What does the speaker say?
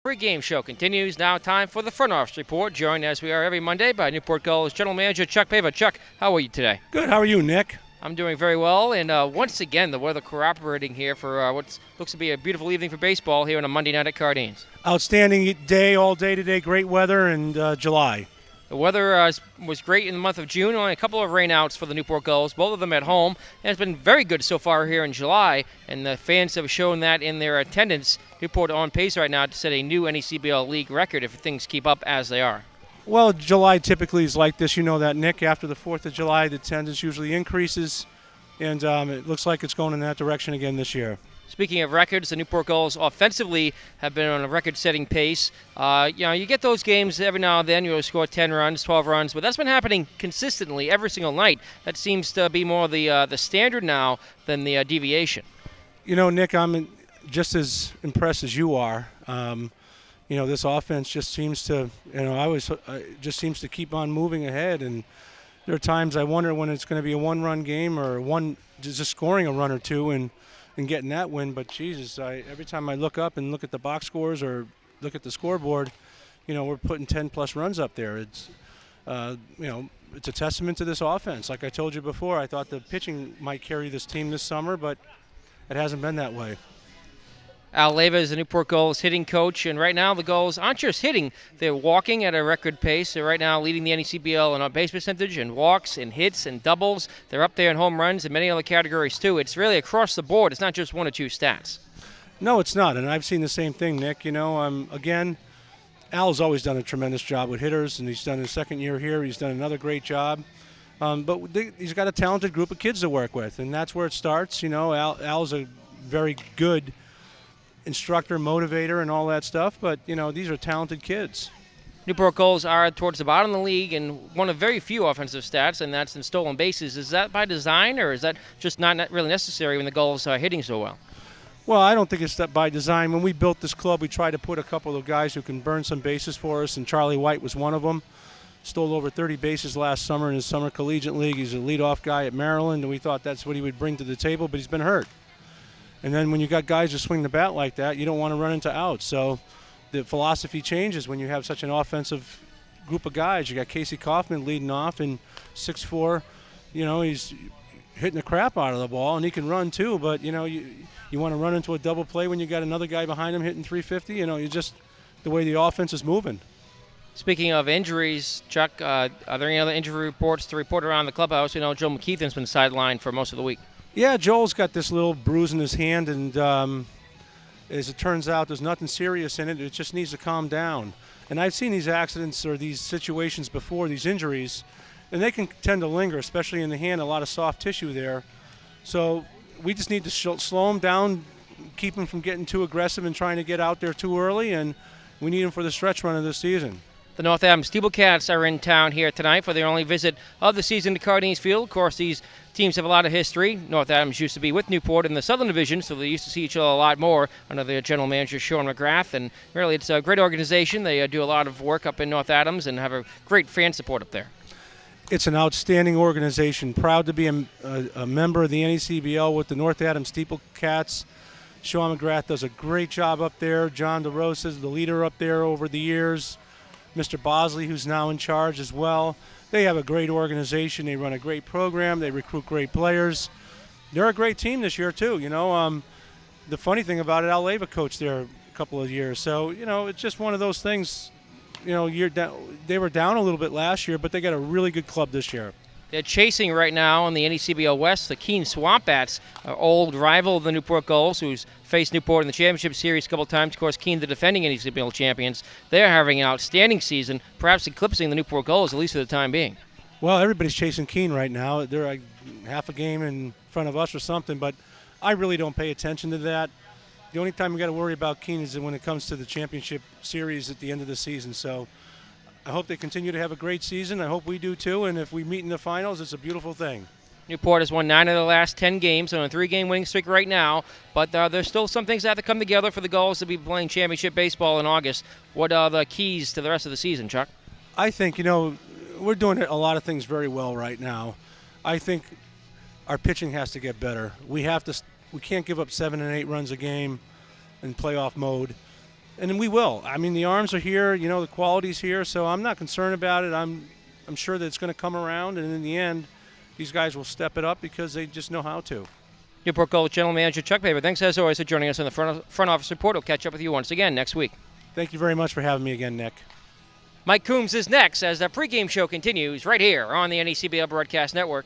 Pre-game show continues. Now time for the front office report, joined as we are every Monday by Newport Gulls General Manager Chuck Pava. Chuck, how are you today? Good. How are you, Nick? I'm doing very well, and once again, the weather cooperating here for what looks to be a beautiful evening for baseball here on a Monday night at Cardines. Outstanding day all day today. Great weather and July. The weather was great in the month of June, only a couple of rainouts for the Newport Gulls, both of them at home, and it's been very good so far here in July, and the fans have shown that in their attendance. Newport on pace right now to set a new NECBL league record if things keep up as they are. Well, July typically is like this. You know that, Nick. After the 4th of July, the attendance usually increases, and it looks like it's going in that direction again this year. Speaking of records, the Newport Gulls offensively have been on a record-setting pace. You get those games every now and then. You score 10 runs, 12 runs, but that's been happening consistently every single night. That seems to be more the standard now than the deviation. You know, Nick, I'm just as impressed as you are. This offense just seems to, just seems to keep on moving ahead. And there are times I wonder when it's going to be a one-run game or just scoring a run or two and getting that win. But Jesus, every time I look up and look at the box scores or look at the scoreboard, we're putting 10-plus runs up there. It's, it's a testament to this offense. Like I told you before, I thought the pitching might carry this team this summer, but it hasn't been that way. Al Leyva is the Newport Gulls hitting coach, and right now the Gulls aren't just hitting, they're walking at a record pace. They're right now leading the NECBL in on-base percentage and walks and hits and doubles. They're up there in home runs and many other categories too. It's really across the board. It's not just one or two stats. No, it's not, and I've seen the same thing, Nick. Again, Al's always done a tremendous job with hitters, and he's done his second year here. He's done another great job. He's got a talented group of kids to work with, and that's where it starts. Al's a very good instructor, motivator, and all that stuff, but these are talented kids. Newport Gulls are towards the bottom of the league and one of very few offensive stats, and that's in stolen bases. Is that by design, or is that just not really necessary when the Gulls are hitting so well? Well, I don't think it's by design. When we built this club, we tried to put a couple of guys who can burn some bases for us, and Charlie White was one of them. Stole over 30 bases last summer in his summer collegiate league. He's a leadoff guy at Maryland, and we thought that's what he would bring to the table, but he's been hurt. And then when you got guys who swing the bat like that, you don't want to run into outs. So the philosophy changes when you have such an offensive group of guys. You got Casey Kaufman leading off in 6'4". He's hitting the crap out of the ball, and he can run too. But, you want to run into a double play when you got another guy behind him hitting 350. You just the way the offense is moving. Speaking of injuries, Chuck, are there any other injury reports to report around the clubhouse? Joe McKeithen's been sidelined for most of the week. Yeah, Joel's got this little bruise in his hand, and as it turns out, there's nothing serious in it. It just needs to calm down. And I've seen these accidents or these situations before, these injuries, and they can tend to linger, especially in the hand, a lot of soft tissue there. So we just need to slow him down, keep him from getting too aggressive and trying to get out there too early, and we need him for the stretch run of this season. The North Adams Steeplecats are in town here tonight for their only visit of the season to Cardines Field. Of course, these teams have a lot of history. North Adams used to be with Newport in the Southern Division, so they used to see each other a lot more under their general manager, Sean McGrath. And really, it's a great organization. They do a lot of work up in North Adams and have a great fan support up there. It's an outstanding organization. Proud to be a member of the NECBL with the North Adams Steeplecats. Sean McGrath does a great job up there. John DeRosa is the leader up there over the years. Mr. Bosley, who's now in charge as well. They have a great organization. They run a great program. They recruit great players. They're a great team this year, too. The funny thing about it, Al Leyva coached there a couple of years. So, it's just one of those things. They were down a little bit last year, but they got a really good club this year. They're chasing right now in the NECBL West the Keene Swamp Bats, an old rival of the Newport Gulls, who's faced Newport in the championship series a couple of times. Of course, Keene, the defending NECBL champions. They're having an outstanding season, perhaps eclipsing the Newport Gulls, at least for the time being. Well, everybody's chasing Keene right now. They're like half a game in front of us or something, but I really don't pay attention to that. The only time we got to worry about Keene is when it comes to the championship series at the end of the season. So I hope they continue to have a great season. I hope we do too. And if we meet in the finals, it's a beautiful thing. Newport has won 9 of the last 10 games on a 3-game winning streak right now, but there's still some things that have to come together for the Gulls to be playing championship baseball in August. What are the keys to the rest of the season, Chuck? I think, we're doing a lot of things very well right now. I think our pitching has to get better. We can't give up 7 and 8 runs a game in playoff mode. And we will. I mean, the arms are here. The quality's here. So I'm not concerned about it. I'm sure that it's going to come around, and in the end, these guys will step it up because they just know how to. Newport Gulls General Manager Chuck Baber, thanks as always for joining us on the front office report. We'll catch up with you once again next week. Thank you very much for having me again, Nick. Mike Coombs is next as the pregame show continues right here on the NECBL Broadcast Network.